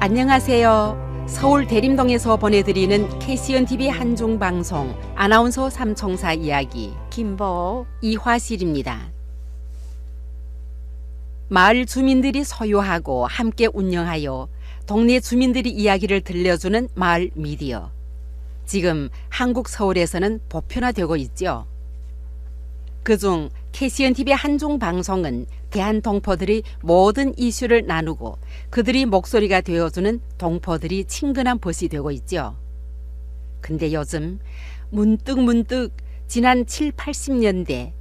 안녕하세요. 서울 대림동에서 보내드리는 KCNTV 한중방송 아나운서 삼총사 이야기 김보 이화실입니다. 마을 주민들이 소유하고 함께 운영하여 동네 주민들이 이야기를 들려주는 마을 미디어. 지금 한국 서울에서는 보편화되고 있죠. 그중 KCNTV 한중방송은 대한동포들이 모든 이슈를 나누고 그들이 목소리가 되어주는 동포들이 친근한 벗이 되고 있죠. 근데 요즘 문득 지난 7, 80년대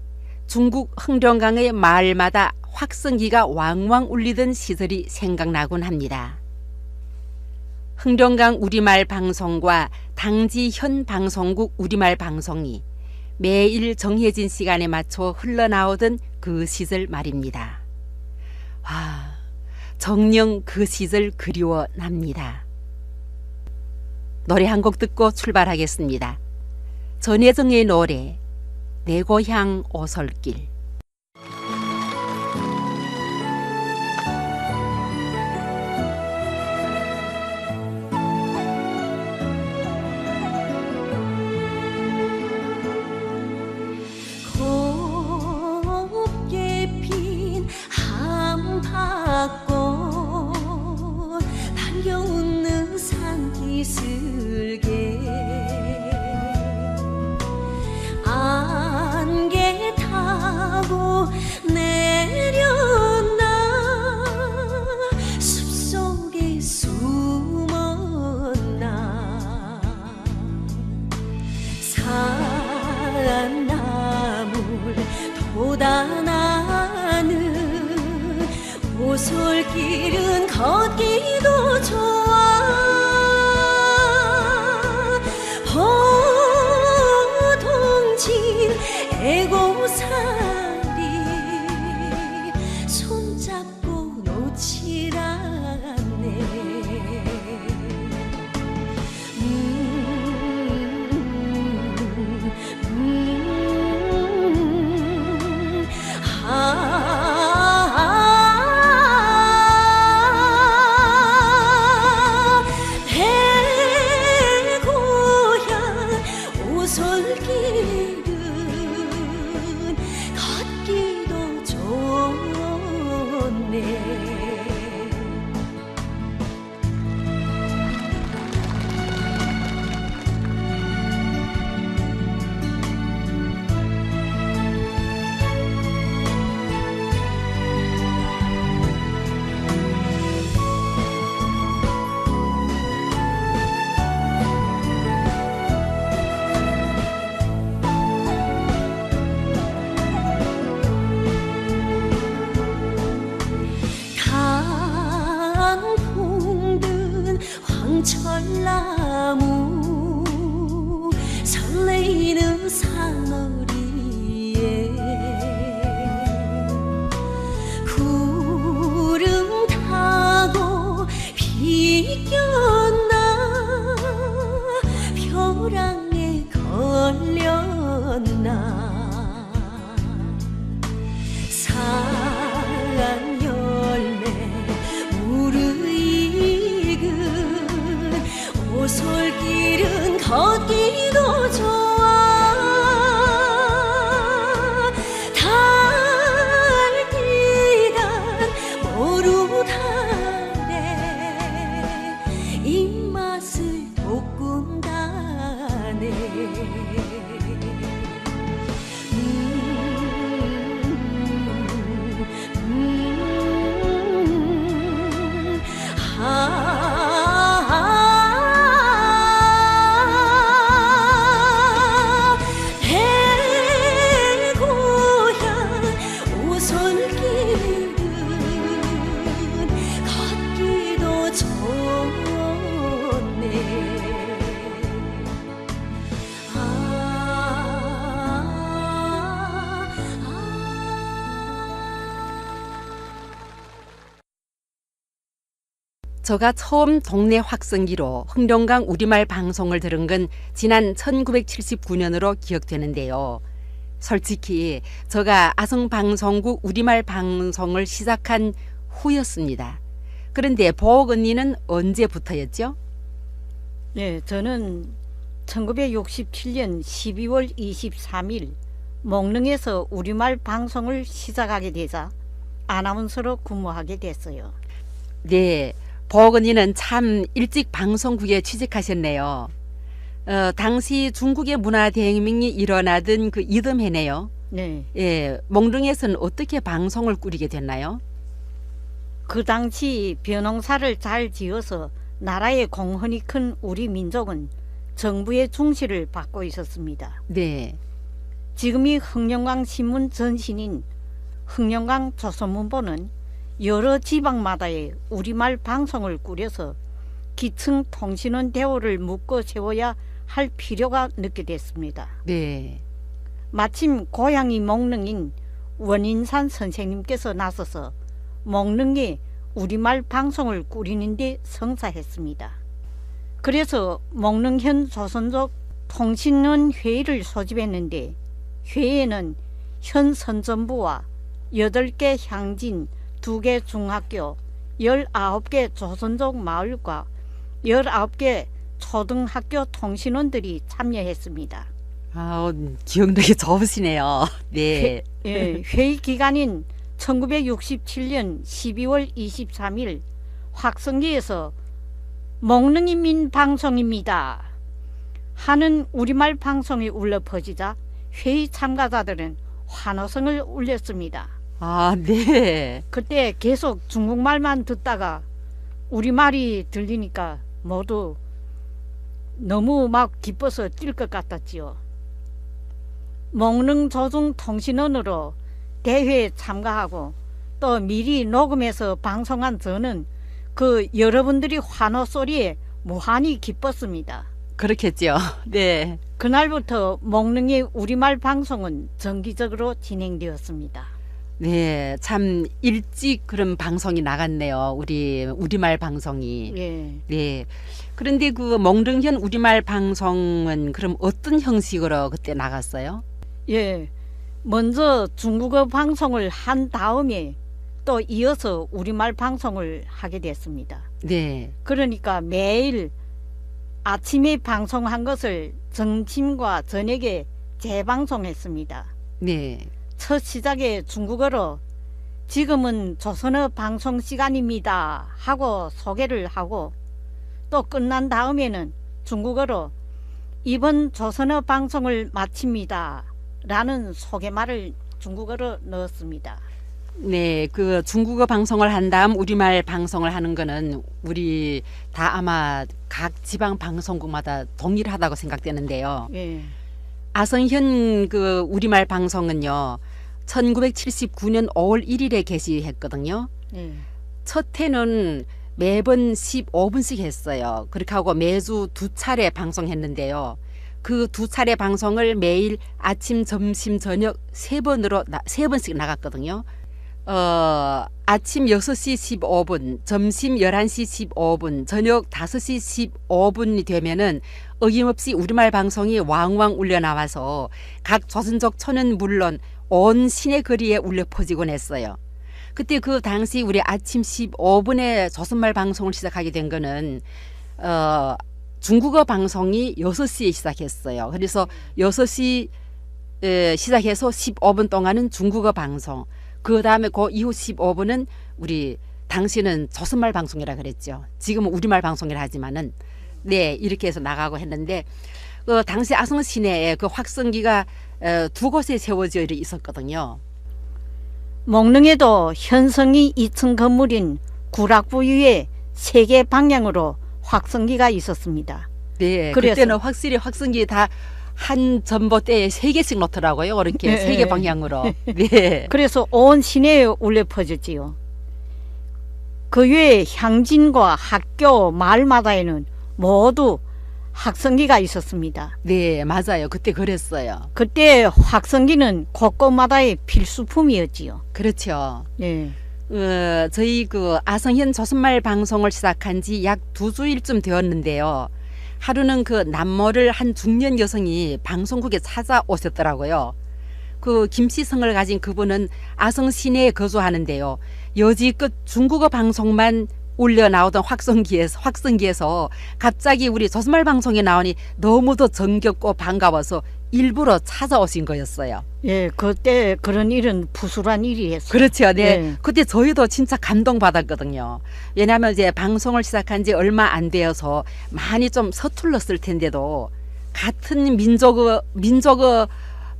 중국 흥룡강의 마을마다 확성기가 왕왕 울리던 시절이 생각나곤 합니다. 흥룡강 우리말 방송과 당지현 방송국 우리말 방송이 매일 정해진 시간에 맞춰 흘러나오던 그 시절 말입니다. 와, 정녕 그 시절 그리워납니다. 노래 한 곡 듣고 출발하겠습니다. 전혜정의 노래 내 고향 오솔길. 안개 타고 내려나 숲속에 숨었나 산나물 돋아나는 오솔길은 걷기도 좋아 애고살이 손잡고 놓질 않네. 내 고향 오솔길 철나무 설레이는 산허리에 구름 타고 비겼나 벼랑에 걸렸나 산 열매 무르익은 오솔길은 걷기도 좋아 달기란 모루달에 입맛을 돋군다네 제가 처음 동네 확성기로 흥룡강 우리말 방송을 들은 건 지난 1979년으로 기억되는데요. 솔직히 제가 아성방송국 우리말 방송을 시작한 후였습니다. 그런데 보옥 언니는 언제부터였죠? 네, 저는 1967년 12월 23일 몽릉에서 우리말 방송을 시작하게 되자 아나운서로 근무하게 됐어요. 네, 보옥 언니는 참 일찍 방송국에 취직하셨네요. 당시 중국의 문화 대혁명이 일어나던 그 이듬해네요. 네, 예, 몽릉에서는 어떻게 방송을 꾸리게 됐나요? 그 당시 벼농사를 잘 지어서 나라의 공헌이 큰 우리 민족은 정부의 중시를 받고 있었습니다. 네, 지금이 흑룡강 신문 전신인 흑룡강 조선문보는 여러 지방마다의 우리말 방송을 꾸려서 기층 통신원 대우를 묶어 세워야 할 필요가 느껴졌습니다. 네, 마침 고향이 몽릉인 원인산 선생님께서 나서서 몽릉에 우리말 방송을 꾸리는 데 성사했습니다. 그래서 몽릉현 조선족 통신원 회의를 소집했는데 회의에는 현 선전부와 8개 향진, 2개 중학교, 19개 조선족 마을과 19개 초등학교 통신원들이 참여했습니다. 아, 기억력이 좋으시네요. 네, 예, 회의 기간인 1967년 12월 23일 확성기에서 몽릉인민 방송입니다 하는 우리말 방송이 울려 퍼지자 회의 참가자들은 환호성을 울렸습니다. 아, 네, 그때 계속 중국말만 듣다가 우리말이 들리니까 모두 너무 막 기뻐서 뛸 것 같았지요. 몽릉 조중 통신원으로 대회에 참가하고 또 미리 녹음해서 방송한 저는 그 여러분들이 환호 소리에 무한히 기뻤습니다. 그렇겠죠. 네, 그날부터 몽릉의 우리말 방송은 정기적으로 진행되었습니다. 네, 참 일찍 그런 방송이 나갔네요. 우리말 방송이. 예. 네. 그런데 그 몽릉현 우리말 방송은 그럼 어떤 형식으로 그때 나갔어요? 예. 먼저 중국어 방송을 한 다음에 또 이어서 우리말 방송을 하게 됐습니다. 네, 그러니까 매일 아침에 방송한 것을 점심과 저녁에 재방송했습니다. 네, 첫 시작에 중국어로 지금은 조선어 방송 시간입니다 하고 소개를 하고 또 끝난 다음에는 중국어로 이번 조선어 방송을 마칩니다 라는 소개말을 중국어로 넣었습니다. 네. 그 중국어 방송을 한 다음 우리말 방송을 하는 거는 우리 다 아마 각 지방 방송국마다 동일하다고 생각되는데요. 예. 아성현 그 우리말 방송은요, 1979년 5월 1일에 개시했거든요. 예. 첫 해는 매번 15분씩 했어요. 그렇게 하고 매주 2차례 방송했는데요. 그 2차례 방송을 매일 아침, 점심, 저녁 3번씩 나갔거든요. 아침 6시 15분, 점심 11시 15분, 저녁 5시 15분이 되면은 어김없이 우리말 방송이 왕왕 울려 나와서 각 조선족 촌은 물론 온 시내 거리에 울려 퍼지곤 했어요. 그때 그 당시 우리 아침 15분에 조선말 방송을 시작하게 된 거는 중국어 방송이 6시에 시작했어요. 그래서 6시 시작해서 15분 동안은 중국어 방송, 그 다음에 그 이후 15분은 우리 당시는 조선말 방송이라 그랬죠. 지금은 우리말 방송이라 하지만은 네, 이렇게 해서 나가고 했는데 그 당시 아성 시내에 그 확성기가 2곳에 세워져 있었거든요. 몽릉에도 현성이 2층 건물인 구락부위에 3개 방향으로 확성기가 있었습니다. 네, 그래서 그때는 확실히 확성기 다 한 전봇대에 3개씩 놓더라고요. 그렇게 네. 3개 방향으로. 네. 그래서 온 시내에 울려 퍼졌지요. 그 외에 향진과 학교, 마을마다에는 모두 확성기가 있었습니다. 네, 맞아요. 그때 그랬어요. 그때 확성기는 곳곳마다의 필수품이었지요. 그렇죠. 네. 저희 그 아성현 조선말 방송을 시작한 지 약 2주일쯤 되었는데요. 하루는 그 남모를 한 중년 여성이 방송국에 찾아오셨더라고요. 그 김씨성을 가진 그분은 아성 시내에 거주하는데요. 여지껏 중국어 방송만 올려 나오던 확성기에서 갑자기 우리 조선말 방송에 나오니 너무도 정겹고 반가워서 일부러 찾아오신 거였어요. 예, 그때 그런 일은 부수란 일이었어요. 그렇죠. 네. 예. 그때 저희도 진짜 감동받았거든요. 왜냐하면 이제 방송을 시작한 지 얼마 안 되어서 많이 좀 서툴렀을 텐데도 같은 민족의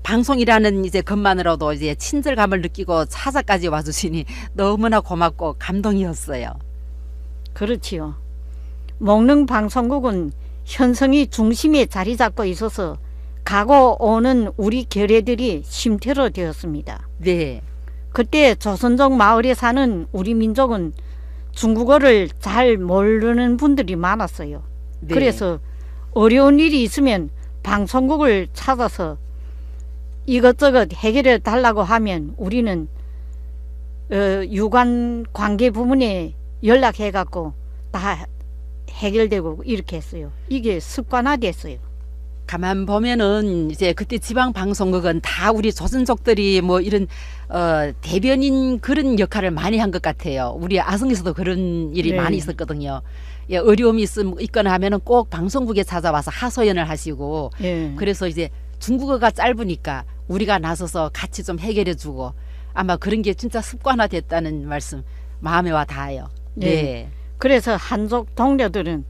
방송이라는 이제 것만으로도 이제 친절감을 느끼고 찾아까지 와주시니 너무나 고맙고 감동이었어요. 그렇지요. 목릉 방송국은 현성이 중심에 자리 잡고 있어서 가고 오는 우리 결애들이 쉼터로 되었습니다. 네. 그때 조선족 마을에 사는 우리 민족은 중국어를 잘 모르는 분들이 많았어요. 네. 그래서 어려운 일이 있으면 방송국을 찾아서 이것저것 해결해 달라고 하면 우리는 유관 관계 부문에 연락해 갖고 다 해결되고 이렇게 했어요. 이게 습관화됐어요. 가만 보면은 이제 그때 지방 방송국은 다 우리 조선족들이 뭐 이런 대변인 그런 역할을 많이 한 것 같아요. 우리 아성에서도 그런 일이 네. 많이 있었거든요. 예, 어려움이 있거나 하면은 꼭 방송국에 찾아와서 하소연을 하시고 예. 그래서 이제 중국어가 짧으니까 우리가 나서서 같이 좀 해결해주고 아마 그런 게 진짜 습관화됐다는 말씀 마음에 와 닿아요. 네. 네. 그래서 한족 동료들은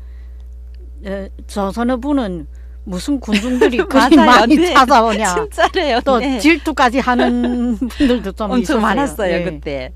조선어 부는 무슨 군중들이 그리 맞아요. 많이 네. 찾아오냐. 진짜래요. 또 네. 질투까지 하는 분들도 좀 엄청 있었어요. 많았어요 예. 그때.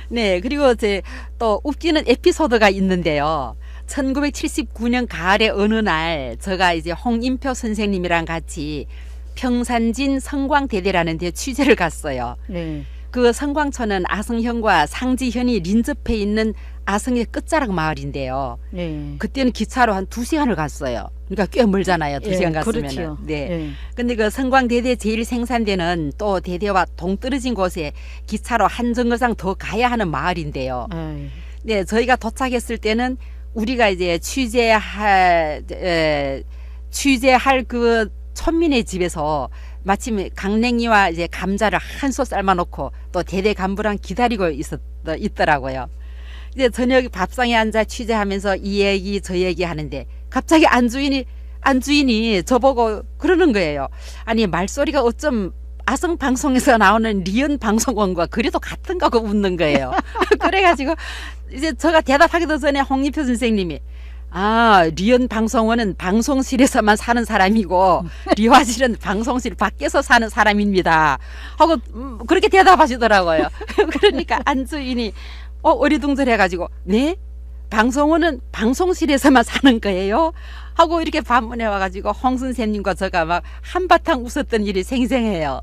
네, 그리고 이제 또 웃기는 에피소드가 있는데요. 1979년 가을의 어느 날 제가 이제 홍인표 선생님이랑 같이 평산진 성광대대라는 데 취재를 갔어요. 네. 그 성광천은 아성현과 상지현이 lin접해 있는 아성의 끝자락 마을인데요. 네. 그때는 기차로 한 2시간을 갔어요. 그러니까 꽤 멀잖아요. 2시간 갔으면. 그렇지요. 네. 예. 근데 그 성광대대 제일 생산되는 또 대대와 동떨어진 곳에 기차로 한 정거장 더 가야 하는 마을인데요. 아이, 네, 저희가 도착했을 때는 우리가 이제 취재할 그 천민의 집에서 마침 강냉이와 이제 감자를 한 솥 삶아놓고 또 대대 간부랑 기다리고 있더라고요. 이제 저녁 밥상에 앉아 취재하면서 이 얘기 저 얘기 하는데 갑자기 안주인이 저보고 그러는 거예요. 아니 말소리가 어쩜 아성 방송에서 나오는 리언 방송원과 그래도 같은가 고 묻는 거예요. 그래가지고 이제 제가 대답하기도 전에 홍리표 선생님이 리언 방송원은 방송실에서만 사는 사람이고 리화실은 방송실 밖에서 사는 사람입니다 하고 그렇게 대답하시더라고요. 그러니까 안주인이 어리둥절해가지고 네? 방송원은 방송실에서만 사는 거예요? 하고 이렇게 반문해 와가지고 홍 선생님과 제가 막 한바탕 웃었던 일이 생생해요.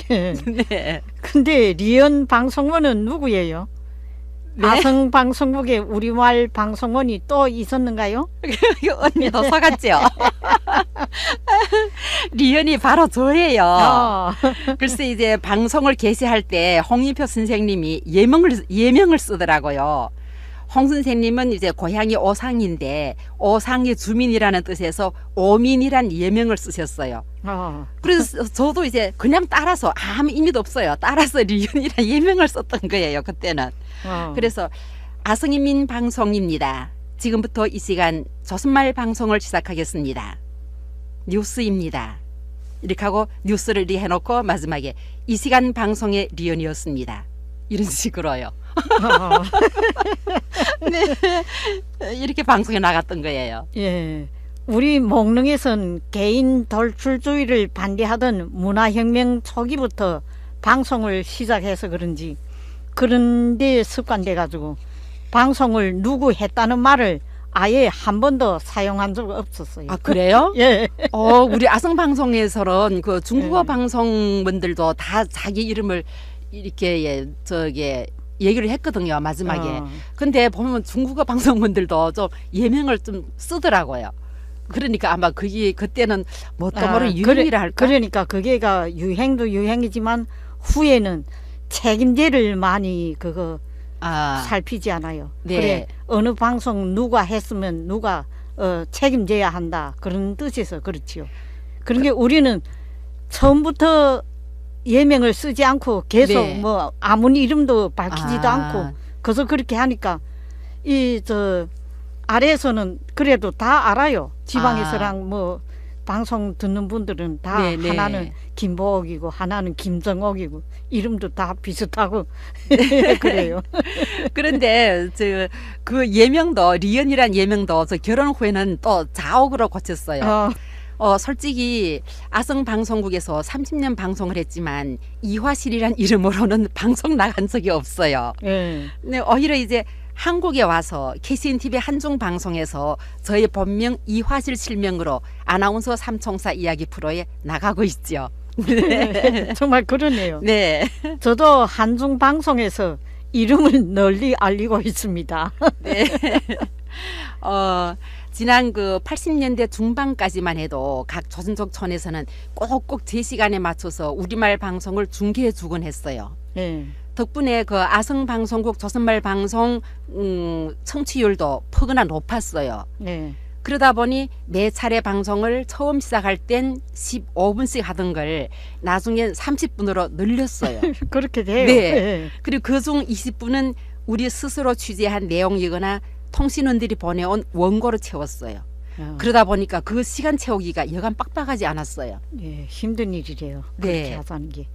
네. 네. 근데 리언 방송원은 누구예요? 네? 아성 방송국에 우리말 방송원이 또 있었는가요? 언니도 속았죠? 리언이 바로 저예요. 글쎄 이제 방송을 개시할 때 홍인표 선생님이 예명을 쓰더라고요. 홍 선생님은 이제 고향이 오상인데 오상의 주민이라는 뜻에서 오민이란 예명을 쓰셨어요. 그래서 저도 이제 그냥 따라서 아무 의미도 없어요. 따라서 리언이란 예명을 썼던 거예요. 그때는. 그래서 아성인민 방송입니다. 지금부터 이 시간 조선말 방송을 시작하겠습니다. 뉴스입니다. 이렇게 하고 뉴스를 해놓고 마지막에 이 시간 방송의 리언이었습니다. 이런 식으로요. 네, 이렇게 방송에 나갔던 거예요. 예, 우리 목릉에선 개인 돌출주의를 반대하던 문화혁명 초기부터 방송을 시작해서 그런지 그런데 습관돼 가지고 방송을 누구 했다는 말을 아예 한 번도 사용한 적 없었어요. 아 그래요? 예. 우리 아성 방송에서는 그 중국어 네. 방송분들도 다 자기 이름을 이렇게 얘기를 했거든요 마지막에. 근데 보면 중국어 방송분들도 좀 예명을 좀 쓰더라고요. 그러니까 아마 그때는 뭐 또 모르는 유행이라 할까? 그러니까 그게가 유행도 유행이지만 후에는 책임제를 많이 살피지 않아요. 네. 그래 어느 방송 누가 했으면 누가 책임져야 한다 그런 뜻에서 그렇지요. 그러니까 우리는 처음부터 예명을 쓰지 않고 계속 네. 뭐 아무 이름도 밝히지도 않고 그래서 그렇게 하니까 이 저 아래에서는 그래도 다 알아요. 지방에서랑 뭐 방송 듣는 분들은 다 네네. 하나는 김보옥이고 하나는 김정옥이고 이름도 다 비슷하고 그래요. 그런데 그 예명도 리언이란 예명도 저 결혼 후에는 또 자옥으로 고쳤어요. 솔직히 아성 방송국에서 30년 방송을 했지만 이화실이란 이름으로는 방송 나간 적이 없어요. 예. 근데 오히려 이제 한국에 와서 KCN TV 한중 방송에서 저의 본명 이화실 실명으로 아나운서 삼총사 이야기 프로에 나가고 있죠. 네. 정말 그러네요. 네. 저도 한중 방송에서 이름을 널리 알리고 있습니다. 네. 지난 그 80년대 중반까지만 해도 각 조선족촌에서는 꼭꼭 제 시간에 맞춰서 우리말 방송을 중계해 주곤 했어요. 예. 덕분에 그 아성방송국 조선말 방송 청취율도 퍼거나 높았어요. 네. 그러다 보니 매 차례 방송을 처음 시작할 땐 15분씩 하던 걸 나중엔 30분으로 늘렸어요. 그렇게 돼요. 네. 예. 그리고 그중 20분은 우리 스스로 취재한 내용이거나 통신원들이 보내온 원고로 채웠어요. 그러다 보니까 그 시간 채우기가 여간 빡빡하지 않았어요. 예, 힘든 일이래요. 그렇게 네. 하자는 게.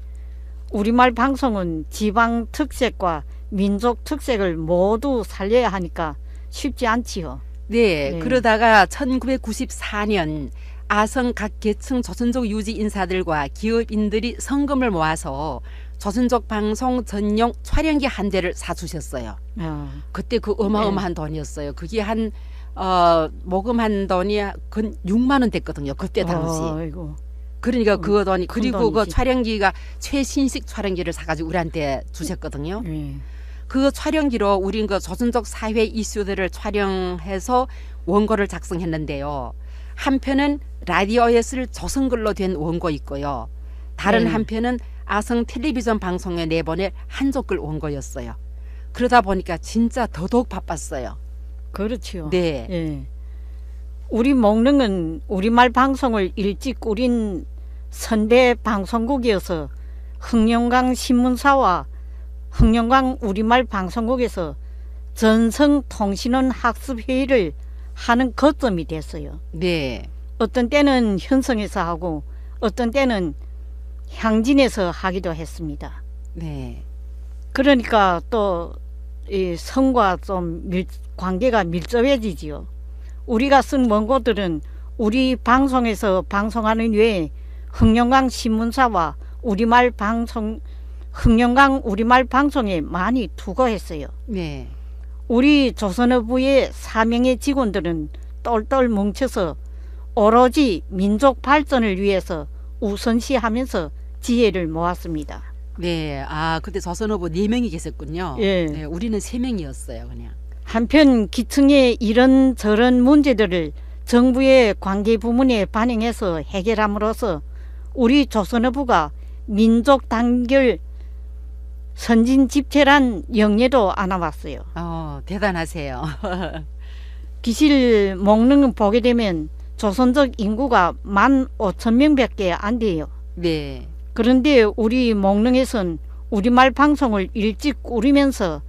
우리말 방송은 지방 특색과 민족 특색을 모두 살려야 하니까 쉽지 않지요. 네, 네. 그러다가 1994년 아성 각 계층 조선족 유지 인사들과 기업인들이 성금을 모아서 조선족 방송 전용 촬영기 한 대를 사주셨어요. 그때 그 어마어마한 돈이었어요. 그게 한 모금한 돈이 근 6만 원 됐거든요. 그때 당시. 아이고. 그러니까 그 돈이 큰 그리고 그 돈이지. 촬영기가 최신식 촬영기를 사가지고 우리한테 주셨거든요. 예. 그 촬영기로 우린 그 조선족 사회 이슈들을 촬영해서 원고를 작성했는데요. 한편은 라디오에 쓸 조선글로 된 원고 있고요. 다른 한편은 아성 텔레비전 방송에 내보낼 한족글 원고였어요. 그러다 보니까 진짜 더더욱 바빴어요. 그렇지요. 네. 예. 우리 목릉은 우리말 방송을 일찍 꾸린 선배 방송국이어서 흥룡강 신문사와 흥룡강 우리말 방송국에서 전성 통신원 학습 회의를 하는 거점이 됐어요. 네. 어떤 때는 현성에서 하고 어떤 때는 향진에서 하기도 했습니다. 네. 그러니까 또 이 성과 좀 관계가 밀접해지지요. 우리가 쓴 원고들은 우리 방송에서 방송하는 외에 흥룡강 신문사와 우리말 방송 흥룡강 우리말 방송에 많이 투고했어요. 네. 우리 조선어부의 4명의 직원들은 똘똘 뭉쳐서 오로지 민족 발전을 위해서 우선시하면서 지혜를 모았습니다. 네. 아, 그때 조선어부 4명이 계셨군요. 예. 네, 우리는 3명이었어요, 그냥. 한편 기층의 이런저런 문제들을 정부의 관계 부문에 반영해서 해결함으로써 우리 조선어부가 민족 단결 선진 집체란 영예도 안아왔어요. 대단하세요. 기실 목릉 보게 되면 조선족 인구가 15,000명밖에 안 돼요. 네. 그런데 우리 목릉에선 우리말 방송을 일찍 꾸리면서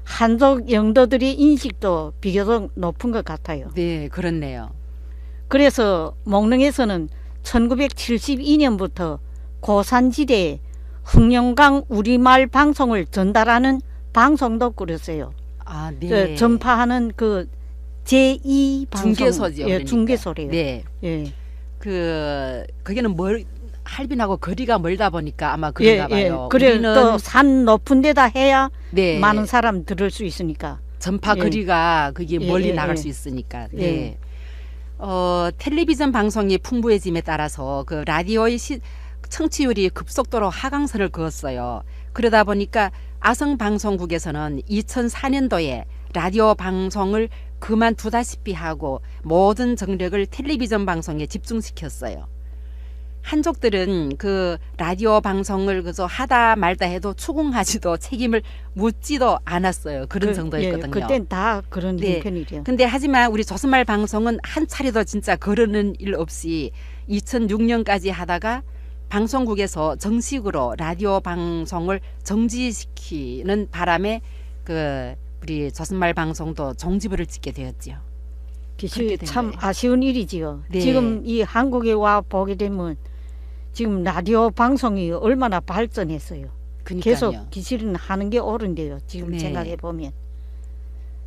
한족 영도들의 인식도 비교적 높은 것 같아요. 네, 그렇네요. 그래서 목릉에서는 1972년부터 고산지대에 흥룡강 우리말 방송을 전달하는 방송도 꾸렸어요. 아, 네. 전파하는 그 제2 방송. 중계소죠. 예, 그러니까. 중계소래요. 네. 예. 거기는 할빈하고 거리가 멀다 보니까 아마 그런가 봐요. 그래 우리는 또 산 높은 데다 해야 네. 많은 사람 들을 수 있으니까. 전파 예. 거리가 그게 멀리 예, 나갈 예. 수 있으니까. 네. 예. 텔레비전 방송이 풍부해짐에 따라서 그 라디오의 청취율이 급속도로 하강선을 그었어요. 그러다 보니까 아성 방송국에서는 2004년도에 라디오 방송을 그만두다시피 하고 모든 정력을 텔레비전 방송에 집중시켰어요. 한족들은 그 라디오 방송을 그저 하다 말다 해도 추궁하지도 책임을 묻지도 않았어요. 그런 정도였거든요. 그땐 다 그런 네. 형편이래요. 근데 하지만 우리 조선말 방송은 한 차례도 진짜 거르는 일 없이 2006년까지 하다가 방송국에서 정식으로 라디오 방송을 정지시키는 바람에 그 우리 조선말 방송도 종지부를 찍게 되었지요. 기실 그렇게 된 참 거예요. 아쉬운 일이지요. 네. 지금 이 한국에 와 보게 되면 지금 라디오 방송이 얼마나 발전했어요. 그러니까요. 계속 기실은 하는 게 옳은데요. 지금 네. 생각해 보면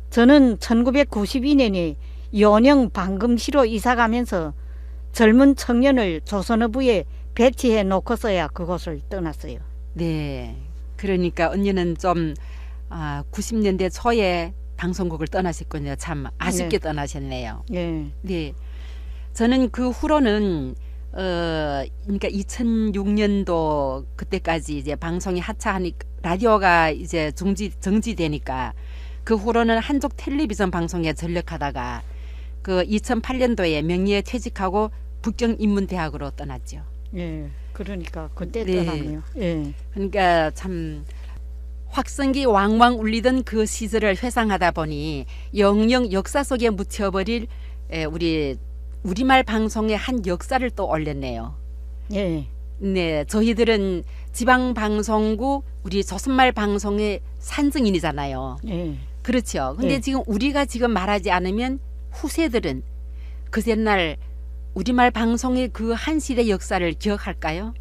저는 1992년에 연영 방금시로 이사 가면서 젊은 청년을 조선어부에 배치해 놓고서야 그곳을 떠났어요. 네. 그러니까 언니는 좀 90년대 초에 방송국을 떠나셨군요. 참 아쉽게 떠나셨네요. 예. 네. 저는 그 후로는 그러니까 2006년도 그때까지 이제 방송이 하차하니 라디오가 이제 정지되니까 그 후로는 한족 텔레비전 방송에 전력하다가 그 2008년도에 명예에 퇴직하고 북경인문대학으로 떠났죠. 예. 그러니까 그때 네. 떠났네요. 예. 그러니까 참 확성기 왕왕 울리던 그 시절을 회상하다 보니 영영 역사 속에 묻혀버릴 우리 우리말 방송의 한 역사를 또 올렸네요. 예. 네, 저희들은 지방 방송국 우리 조선말 방송의 산증인이잖아요. 예. 그렇죠. 근데 네. 지금 우리가 지금 말하지 않으면 후세들은 그 옛날 우리말 방송의 그 한 시대 역사를 기억할까요?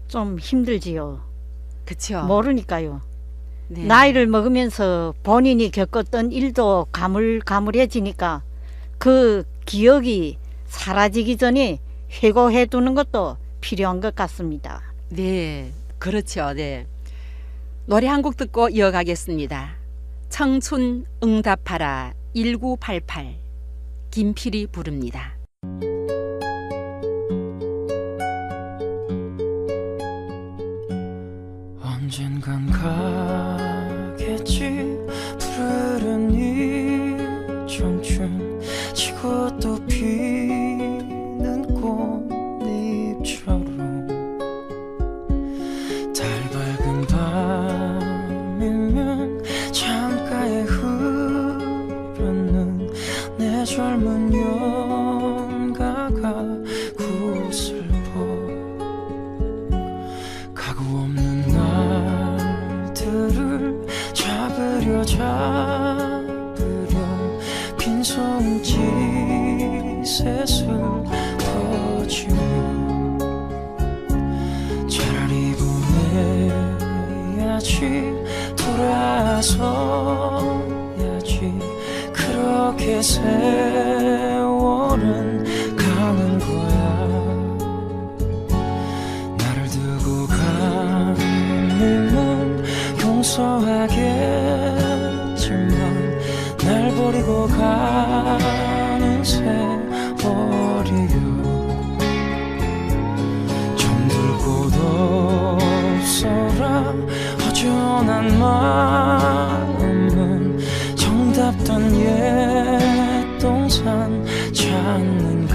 좀 힘들지요. 그렇죠. 모르니까요. 네. 나이를 먹으면서 본인이 겪었던 일도 가물가물해지니까 그 기억이 사라지기 전에 회고해 두는 것도 필요한 것 같습니다. 네, 그렇죠. 네. 노래 한 곡 듣고 이어가겠습니다. 청춘 응답하라 1988 김필이 부릅니다. 언젠간 가겠지 푸르른 이 청춘 지고 또 피는 꽃잎처럼 달 밝은 밤이면 창가에 흐르는 내 젊은 연가가 구슬퍼 가구 없는 날들을 잡으려 빈손짓 셋을 퍼지며 차라리 보내야지 돌아서야지 그렇게 세월은 가는 거야 나를 두고 가님은 용서하겠지만 날 버리고 가는 세월이여 잠들 곳 없어라 허전한 마음은 정답던 옛 동산 찾는가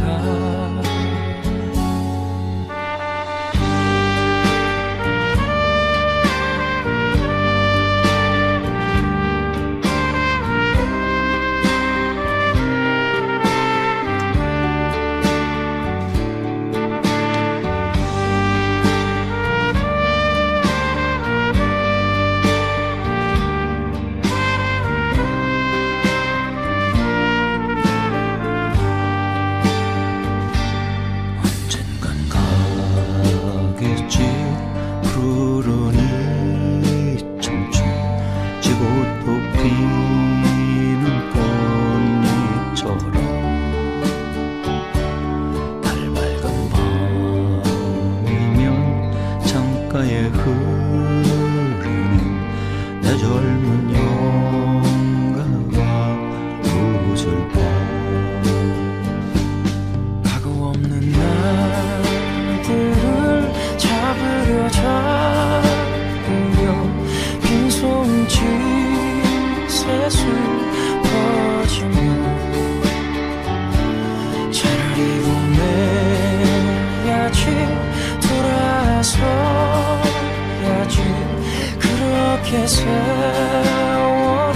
그렇게 세월은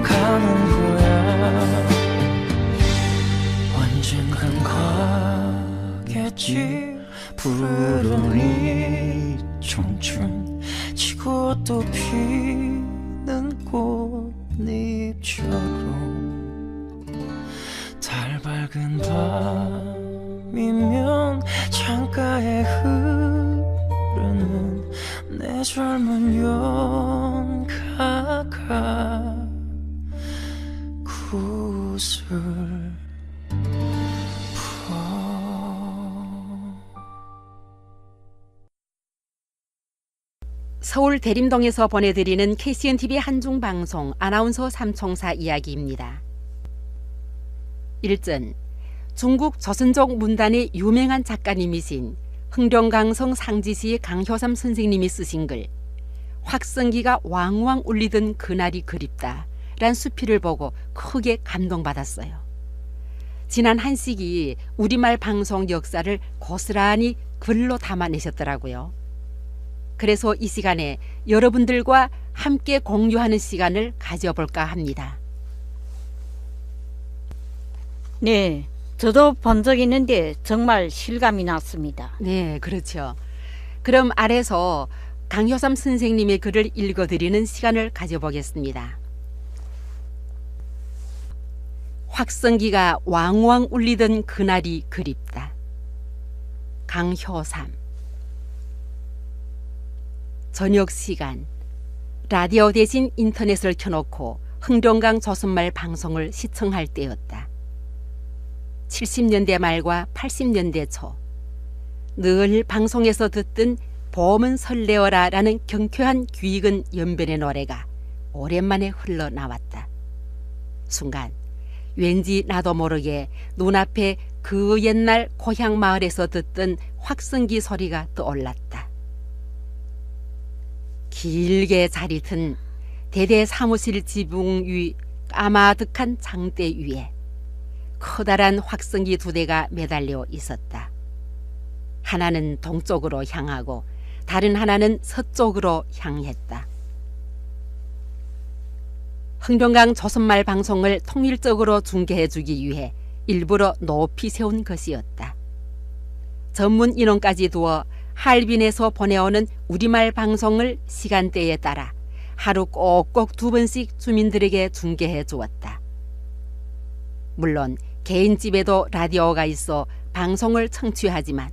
가는 거야 언젠간 가겠지 푸르른 이 청춘 지고 또 피는 꽃 잎처럼 달 밝은 밤이면 창가에 흐르는 내 젊은 연가가 구슬 서울 대림동에서 보내드리는 KCNTV 한중방송 아나운서 삼총사 이야기입니다. 일전 중국 조선족 문단의 유명한 작가님이신 흥룡강성 상지시 강효삼 선생님이 쓰신 글 확성기가 왕왕 울리던 그날이 그립다 란 수필을 보고 크게 감동받았어요. 지난 한 시기 우리말 방송 역사를 고스란히 글로 담아내셨더라고요. 그래서 이 시간에 여러분들과 함께 공유하는 시간을 가져볼까 합니다. 네, 저도 본 적 있는데 정말 실감이 났습니다. 네, 그렇죠. 그럼 아래서 강효삼 선생님의 글을 읽어드리는 시간을 가져보겠습니다. 확성기가 왕왕 울리던 그날이 그립다. 강효삼. 저녁 시간 라디오 대신 인터넷을 켜놓고 흥룡강 조선말 방송을 시청할 때였다. 70년대 말과 80년대 초 늘 방송에서 듣던 봄은 설레어라 라는 경쾌한 귀익은 연변의 노래가 오랜만에 흘러나왔다. 순간 왠지 나도 모르게 눈앞에 그 옛날 고향 마을에서 듣던 확성기 소리가 떠올랐다. 길게 자리 튼 대대 사무실 지붕 위 까마득한 장대 위에 커다란 확성기 2대가 매달려 있었다. 하나는 동쪽으로 향하고 다른 하나는 서쪽으로 향했다. 흥룡강 조선말 방송을 통일적으로 중계해주기 위해 일부러 높이 세운 것이었다. 전문 인원까지 두어 할빈에서 보내오는 우리말 방송을 시간대에 따라 하루 꼭꼭 2번씩 주민들에게 중계해 주었다. 물론 개인 집에도 라디오가 있어 방송을 청취하지만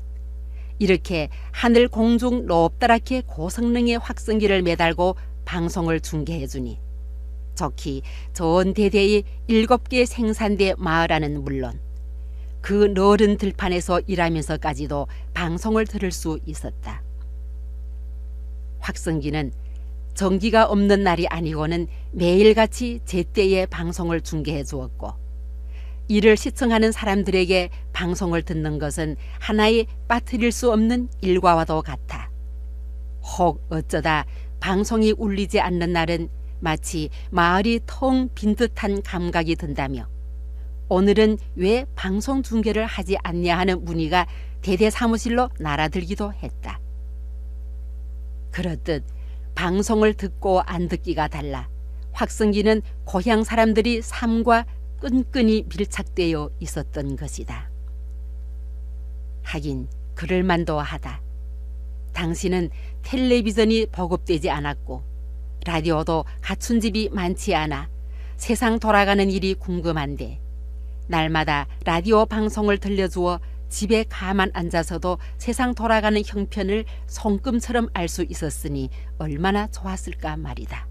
이렇게 하늘 공중 높다랗게 고성능의 확성기를 매달고 방송을 중계해 주니 좋기 전 대대의 7개 생산대 마을안은 물론 그 넓은 들판에서 일하면서까지도 방송을 들을 수 있었다. 확성기는 전기가 없는 날이 아니고는 매일같이 제때에 방송을 중계해 주었고 이를 시청하는 사람들에게 방송을 듣는 것은 하나의 빠뜨릴 수 없는 일과와도 같아. 혹 어쩌다 방송이 울리지 않는 날은 마치 마을이 텅 빈 듯한 감각이 든다며 오늘은 왜 방송 중계를 하지 않냐 하는 문의가 대대 사무실로 날아들기도 했다. 그렇듯 방송을 듣고 안 듣기가 달라 확성기는 고향 사람들이 삶과 끈끈이 밀착되어 있었던 것이다. 하긴 그럴 만도 하다. 당시는 텔레비전이 보급되지 않았고 라디오도 갖춘 집이 많지 않아 세상 돌아가는 일이 궁금한데 날마다 라디오 방송을 들려주어 집에 가만 앉아서도 세상 돌아가는 형편을 손금처럼 알 수 있었으니 얼마나 좋았을까 말이다.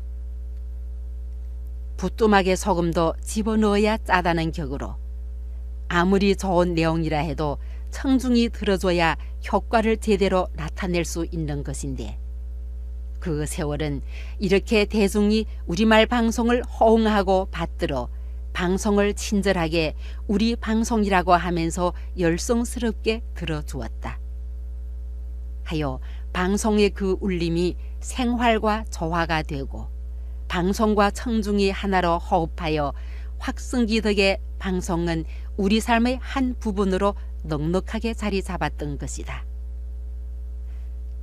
부뚜막에 소금도 집어넣어야 짜다는 격으로 아무리 좋은 내용이라 해도 청중이 들어줘야 효과를 제대로 나타낼 수 있는 것인데 그 세월은 이렇게 대중이 우리말 방송을 호응하고 받들어 방송을 친절하게 우리 방송이라고 하면서 열성스럽게 들어주었다. 하여 방송의 그 울림이 생활과 조화가 되고 방송과 청중이 하나로 호흡하여 확성기 덕에 방송은 우리 삶의 한 부분으로 넉넉하게 자리 잡았던 것이다.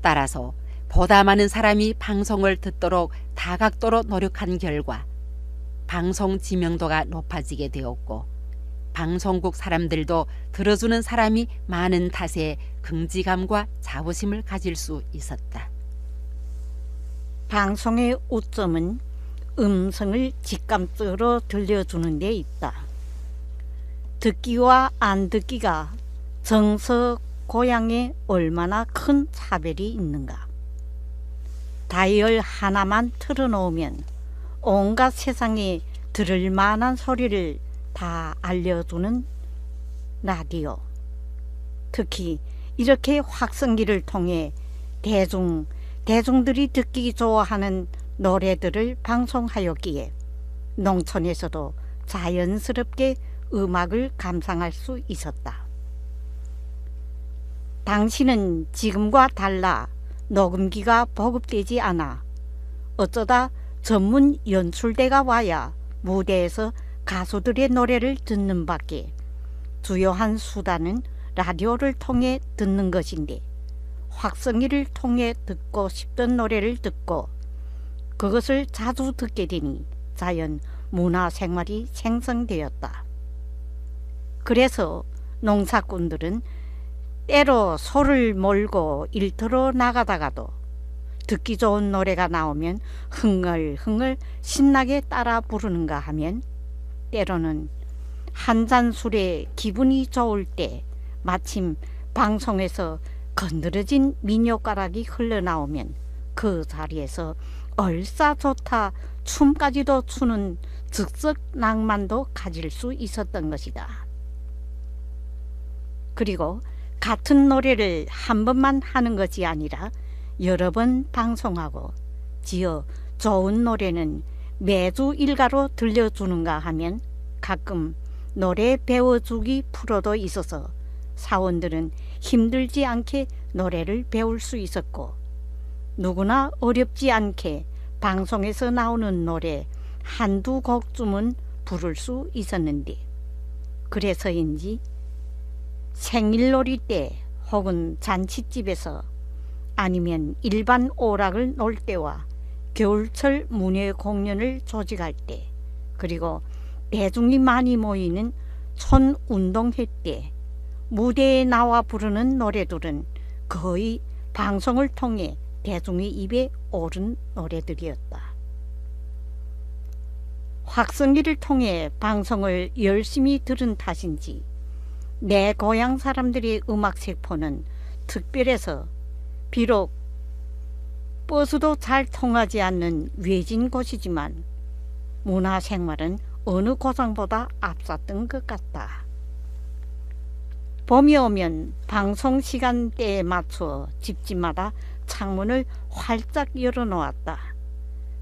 따라서 보다 많은 사람이 방송을 듣도록 다각도로 노력한 결과 방송 지명도가 높아지게 되었고 방송국 사람들도 들어주는 사람이 많은 탓에 긍지감과 자부심을 가질 수 있었다. 방송의 우점은 음성을 직감적으로 들려주는 데 있다. 듣기와 안 듣기가 정서 고양에 얼마나 큰 차별이 있는가. 다이얼 하나만 틀어놓으면 온갖 세상에 들을 만한 소리를 다 알려주는 라디오. 특히 이렇게 확성기를 통해 대중들이 듣기 좋아하는 노래들을 방송하였기에 농촌에서도 자연스럽게 음악을 감상할 수 있었다. 당시는 지금과 달라 녹음기가 보급되지 않아 어쩌다 전문 연출대가 와야 무대에서 가수들의 노래를 듣는 밖에 주요한 수단은 라디오를 통해 듣는 것인데, 확성기를 통해 듣고 싶던 노래를 듣고 그것을 자주 듣게 되니 자연 문화생활이 생성되었다. 그래서 농사꾼들은 때로 소를 몰고 일터로 나가다가도 듣기 좋은 노래가 나오면 흥얼흥얼 신나게 따라 부르는가 하면, 때로는 한 잔 술에 기분이 좋을 때 마침 방송에서 건드려진 민요가락이 흘러나오면 그 자리에서 얼싸 좋다 춤까지도 추는 즉석 낭만도 가질 수 있었던 것이다. 그리고 같은 노래를 한 번만 하는 것이 아니라 여러 번 방송하고, 지어 좋은 노래는 매주 일가로 들려주는가 하면 가끔 노래 배워주기 프로도 있어서 사원들은 힘들지 않게 노래를 배울 수 있었고, 누구나 어렵지 않게 방송에서 나오는 노래 한두 곡쯤은 부를 수 있었는데, 그래서인지 생일놀이 때 혹은 잔치집에서 아니면 일반 오락을 놀 때와 겨울철 문예 공연을 조직할 때, 그리고 대중이 많이 모이는 촌운동회 때 무대에 나와 부르는 노래들은 거의 방송을 통해 대중의 입에 오른 노래들이었다. 확성기를 통해 방송을 열심히 들은 탓인지 내 고향 사람들의 음악 세포는 특별해서, 비록 버스도 잘 통하지 않는 외진 곳이지만 문화생활은 어느 고장보다 앞섰던 것 같다. 봄이 오면 방송 시간대에 맞춰 집집마다 창문을 활짝 열어놓았다.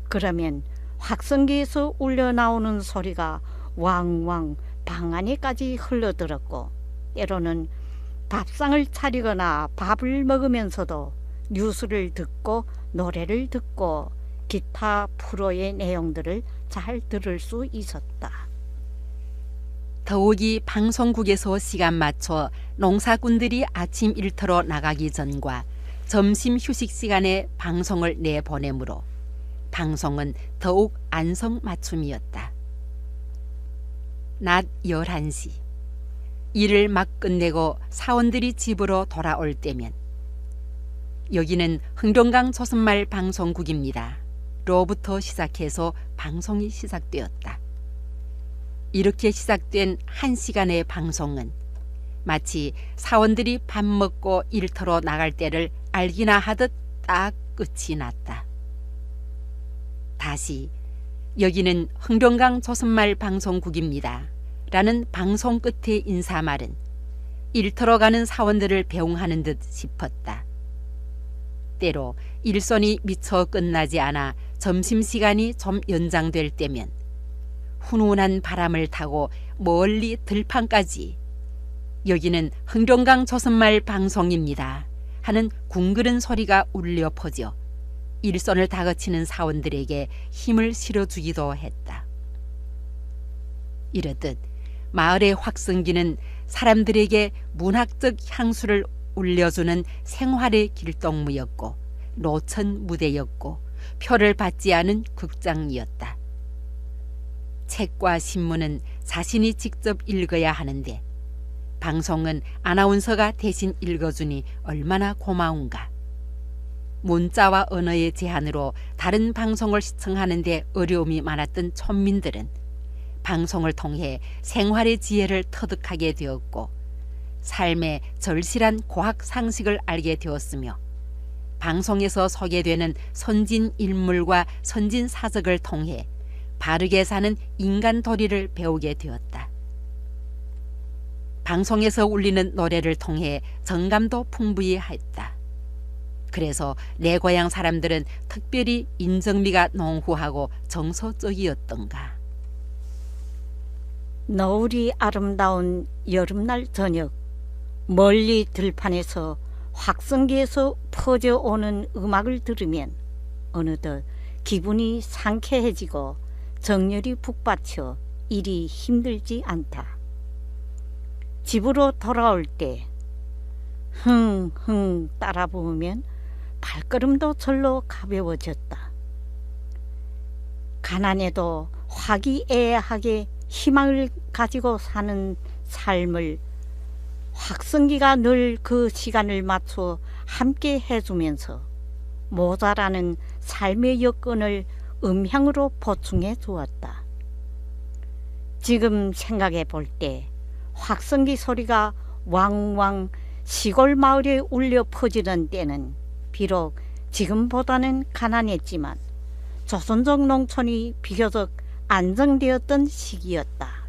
그러면 확성기에서 울려나오는 소리가 왕왕 방 안에까지 흘러들었고, 때로는 밥상을 차리거나 밥을 먹으면서도 뉴스를 듣고 노래를 듣고 기타 프로의 내용들을 잘 들을 수 있었다. 더욱이 방송국에서 시간 맞춰 농사꾼들이 아침 일터로 나가기 전과 점심 휴식 시간에 방송을 내보내므로 방송은 더욱 안성맞춤이었다. 낮 11시, 일을 막 끝내고 사원들이 집으로 돌아올 때면 여기는 흥룡강 조선말 방송국입니다. 로부터 시작해서 방송이 시작되었다. 이렇게 시작된 1시간의 방송은 마치 사원들이 밥 먹고 일터로 나갈 때를 알기나 하듯 딱 끝이 났다. 다시 여기는 흥룡강 조선말 방송국입니다 라는 방송 끝의 인사말은 일터로 가는 사원들을 배웅하는 듯 싶었다. 때로 일선이 미처 끝나지 않아 점심시간이 좀 연장될 때면 훈훈한 바람을 타고 멀리 들판까지 여기는 흥룡강 조선말 방송입니다 하는 궁그른 소리가 울려 퍼져 일선을 다그치는 사원들에게 힘을 실어주기도 했다. 이르듯 마을의 확성기는 사람들에게 문학적 향수를 울려주는 생활의 길동무였고 노천 무대였고 표를 받지 않은 극장이었다. 책과 신문은 자신이 직접 읽어야 하는데 방송은 아나운서가 대신 읽어주니 얼마나 고마운가. 문자와 언어의 제한으로 다른 방송을 시청하는 데 어려움이 많았던 촌민들은 방송을 통해 생활의 지혜를 터득하게 되었고 삶의 절실한 고학 상식을 알게 되었으며 방송에서 소개되는 선진 인물과 선진 사적을 통해 바르게 사는 인간 도리를 배우게 되었다. 방송에서 울리는 노래를 통해 정감도 풍부히 했다. 그래서 내 고향 사람들은 특별히 인정미가 농후하고 정서적이었던가. 너울이 아름다운 여름날 저녁, 멀리 들판에서 확성기에서 퍼져오는 음악을 들으면 어느덧 기분이 상쾌해지고 정열이 북받쳐 일이 힘들지 않다. 집으로 돌아올 때 흥흥 따라 부으면 발걸음도 절로 가벼워졌다. 가난해도 화기애애하게 희망을 가지고 사는 삶을 확성기가 늘 그 시간을 맞춰 함께 해주면서 모자라는 삶의 여건을 음향으로 보충해 주었다. 지금 생각해 볼 때 확성기 소리가 왕왕 시골 마을에 울려 퍼지던 때는 비록 지금보다는 가난했지만 조선족 농촌이 비교적 안정되었던 시기였다.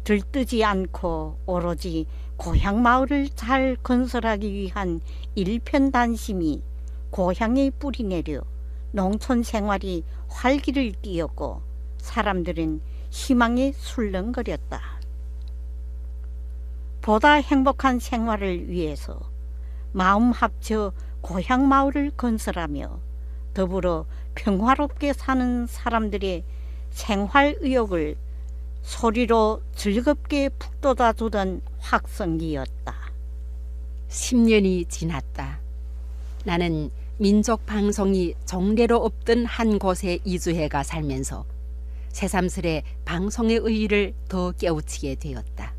들뜨지 않고 오로지 고향 마을을 잘 건설하기 위한 일편단심이 고향에 뿌리내려 농촌 생활이 활기를 띠었고 사람들은 희망에 술렁거렸다. 보다 행복한 생활을 위해서 마음 합쳐 고향 마을을 건설하며 더불어 평화롭게 사는 사람들의 생활 의욕을 소리로 즐겁게 북돋아주던 확성기였다. 10년이 지났다. 나는 민족 방송이 종래로 없던 한 곳에 이주해가 살면서 새삼스레 방송의 의의를 더 깨우치게 되었다.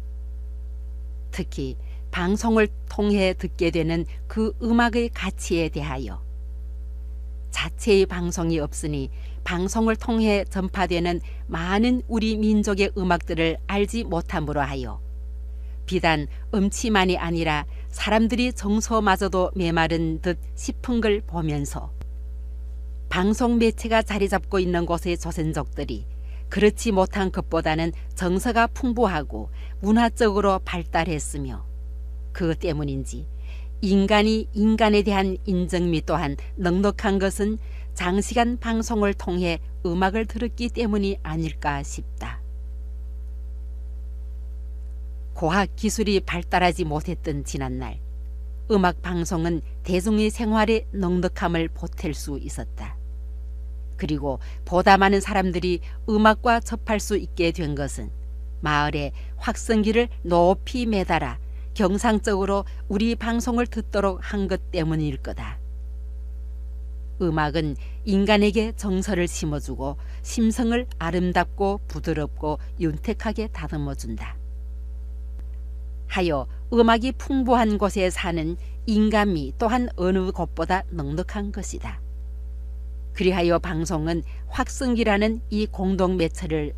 특히 방송을 통해 듣게 되는 그 음악의 가치에 대하여 자체의 방송이 없으니 방송을 통해 전파되는 많은 우리 민족의 음악들을 알지 못함으로 하여 비단 음치만이 아니라 사람들이 정서마저도 메마른 듯 싶은 걸 보면서 방송 매체가 자리 잡고 있는 곳의 조선족들이 그렇지 못한 것보다는 정서가 풍부하고 문화적으로 발달했으며 그것 때문인지 인간이 인간에 대한 인정미 또한 넉넉한 것은 장시간 방송을 통해 음악을 들었기 때문이 아닐까 싶다. 고학 기술이 발달하지 못했던 지난날 음악 방송은 대중의 생활에 넉넉함을 보탤 수 있었다. 그리고 보다 많은 사람들이 음악과 접할 수 있게 된 것은 마을에 확성기를 높이 매달아 경상적으로 우리 방송을 듣도록 한 것 때문일 거다. 음악은 인간에게 정서를 심어주고 심성을 아름답고 부드럽고 윤택하게 다듬어준다. 하여 음악이 풍부한 곳에 사는 인간미 또한 어느 곳보다 넉넉한 것이다. 그리하여 방송은 확성기라는 이 공동매개를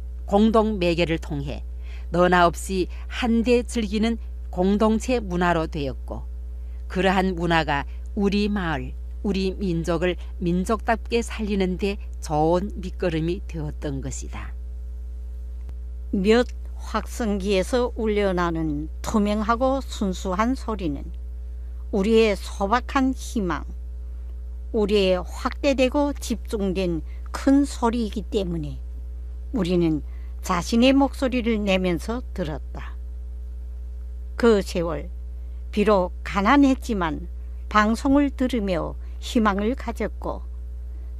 통해 너나 없이 한데 즐기는 공동체 문화로 되었고 그러한 문화가 우리 마을, 우리 민족을 민족답게 살리는 데 좋은 밑거름이 되었던 것이다. 몇 확성기에서 울려나는 투명하고 순수한 소리는 우리의 소박한 희망, 우리의 확대되고 집중된 큰 소리이기 때문에 우리는 자신의 목소리를 내면서 들었다. 그 세월 비록 가난했지만 방송을 들으며 희망을 가졌고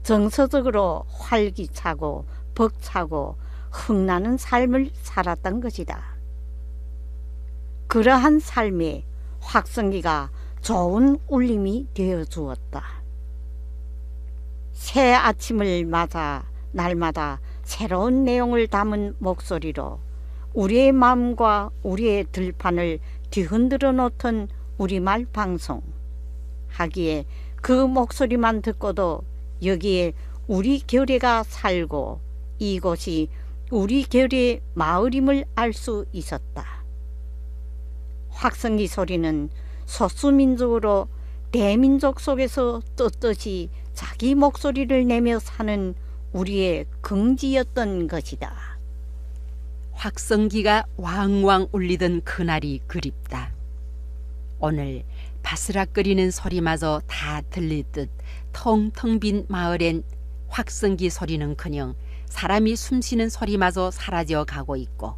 정서적으로 활기차고 벅차고 흥나는 삶을 살았던 것이다. 그러한 삶에 확성기가 좋은 울림이 되어 주었다. 새 아침을 맞아 날마다 새로운 내용을 담은 목소리로 우리의 마음과 우리의 들판을 뒤흔들어 놓던 우리말 방송 하기에 그 목소리만 듣고도 여기에 우리 결의가 살고 이곳이 우리 결의 마을임을 알 수 있었다. 확성기 소리는 소수민족으로 대민족 속에서 떳떳이 자기 목소리를 내며 사는 우리의 긍지였던 것이다. 확성기가 왕왕 울리던 그날이 그립다. 오늘 바스락거리는 소리마저 다 들릴 듯 텅텅 빈 마을엔 확성기 소리는커녕 사람이 숨쉬는 소리마저 사라져 가고 있고,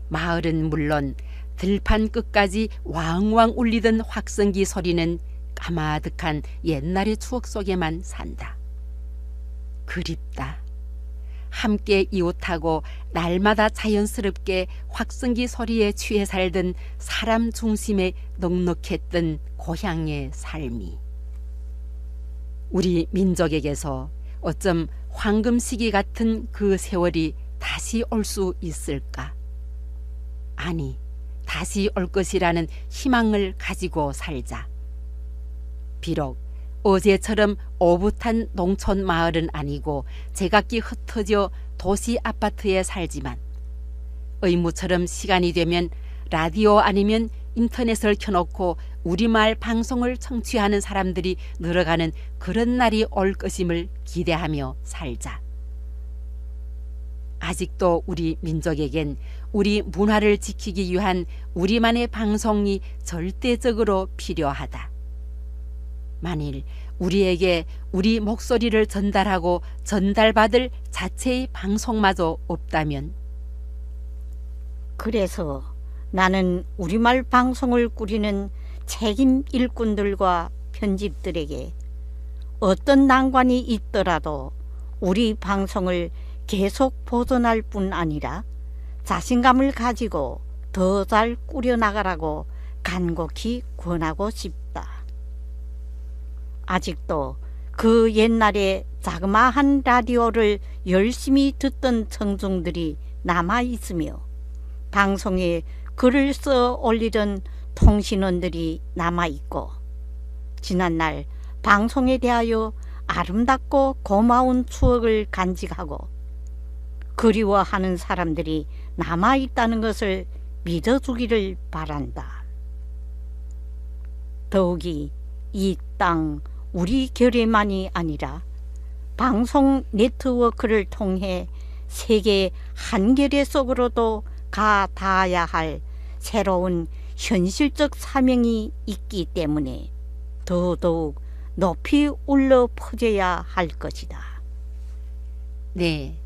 마을은 물론 들판 끝까지 왕왕 울리던 확성기 소리는 까마득한 옛날의 추억 속에만 산다. 그립다. 함께 이웃하고 날마다 자연스럽게 확성기 소리에 취해 살던 사람 중심에 넉넉했던 고향의 삶이. 우리 민족에게서 어쩜 황금 시기 같은 그 세월이 다시 올 수 있을까? 아니, 다시 올 것이라는 희망을 가지고 살자. 비록 어제처럼 오붓한 농촌 마을은 아니고 제각기 흩어져 도시 아파트에 살지만, 의무처럼 시간이 되면 라디오 아니면 인터넷을 켜놓고 우리말 방송을 청취하는 사람들이 늘어가는 그런 날이 올 것임을 기대하며 살자. 아직도 우리 민족에겐 우리 문화를 지키기 위한 우리만의 방송이 절대적으로 필요하다. 만일 우리에게 우리 목소리를 전달하고 전달받을 자체의 방송마저 없다면, 그래서 나는 우리말 방송을 꾸리는 책임 일꾼들과 편집들에게 어떤 난관이 있더라도 우리 방송을 계속 보존할 뿐 아니라 자신감을 가지고 더 잘 꾸려나가라고 간곡히 권하고 싶다. 아직도 그 옛날에 자그마한 라디오를 열심히 듣던 청중들이 남아있으며, 방송에 글을 써 올리던 통신원들이 남아있고, 지난날 방송에 대하여 아름답고 고마운 추억을 간직하고 그리워하는 사람들이 남아있다는 것을 믿어주기를 바란다. 더욱이 이 땅 우리 결의만이 아니라 방송 네트워크를 통해 세계 한결의 속으로도 가 닿아야 할 새로운 현실적 사명이 있기 때문에 더더욱 높이 울려 퍼져야 할 것이다. 네,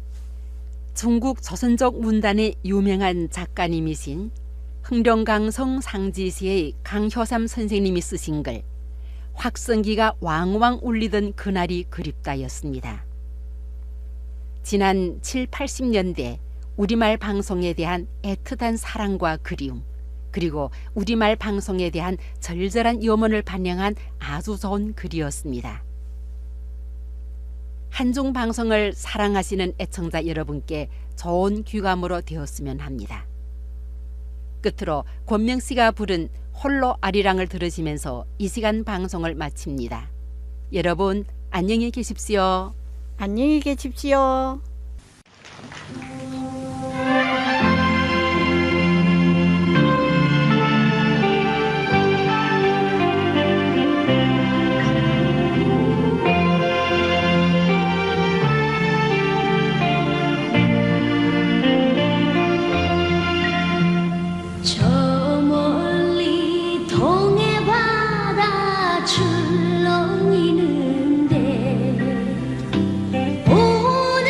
중국 조선족 문단의 유명한 작가님이신 흥룡강성 상지시의 강효삼 선생님이 쓰신 글 확성기가 왕왕 울리던 그날이 그립다였습니다. 지난 7, 80년대 우리말 방송에 대한 애틋한 사랑과 그리움, 그리고 우리말 방송에 대한 절절한 염원을 반영한 아주 좋은 글이었습니다. 한중 방송을 사랑하시는 애청자 여러분께 좋은 귀감으로 되었으면 합니다. 끝으로 권명 씨가 부른 홀로 아리랑을 들으시면서 이 시간 방송을 마칩니다. 여러분 안녕히 계십시오. 안녕히 계십시오. 저 멀리 동해 바다 출렁이는데 오늘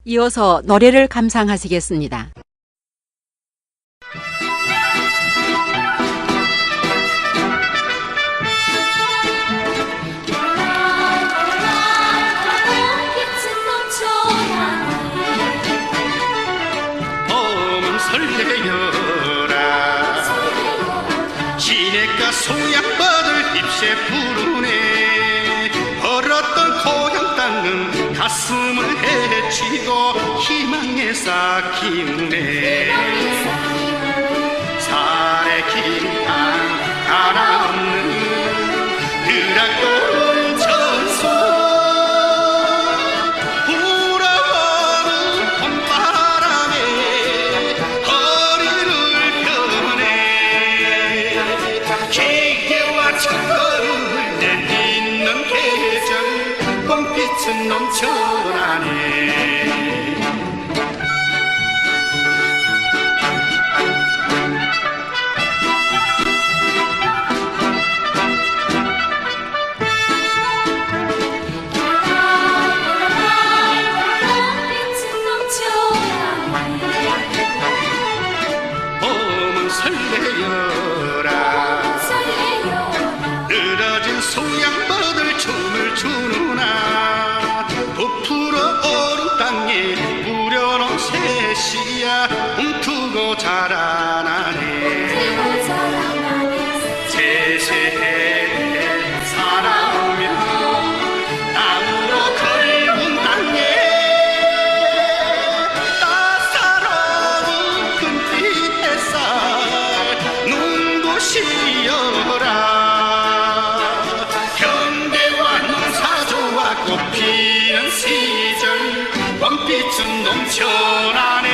이어서 노래를 감상하시겠습니다. 봄은 설레여라 시냇가 소양버들 잎새 부르네 얼었던 고향 땅은 가슴을 헤치고 희망에 싹기우네 살의 긴 땅 하나 없는 드락도는 전수 불어오는 봄바람에 허리를 펴네 기계와 첫걸음을 내딛는 계절 봄빛은 넘쳐나네 봄은 설레여라 늘어진 소양버들 춤을 추누나 부풀어 오른 땅에 뿌려놓은 새씨야 움트고 자라나네 세세해 살아오며 땅으로 걸군 땅에 따사로운 금빛 햇살 눈부시여라 현대와 농사조와 꽃피는 시절 원빛은 넘쳐나네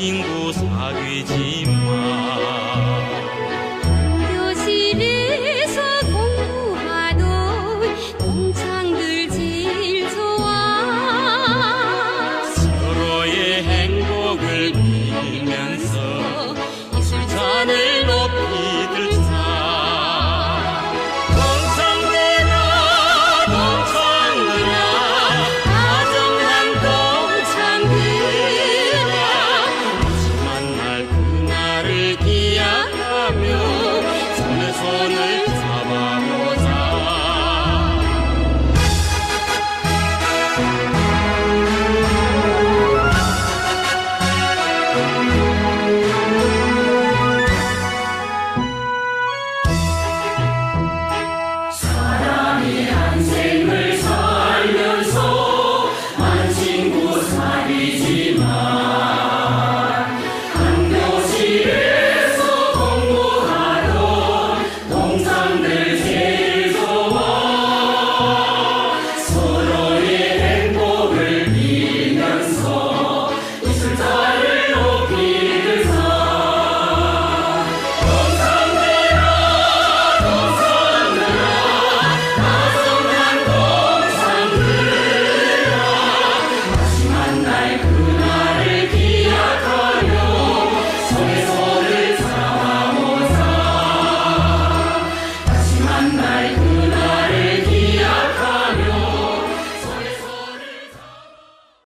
친구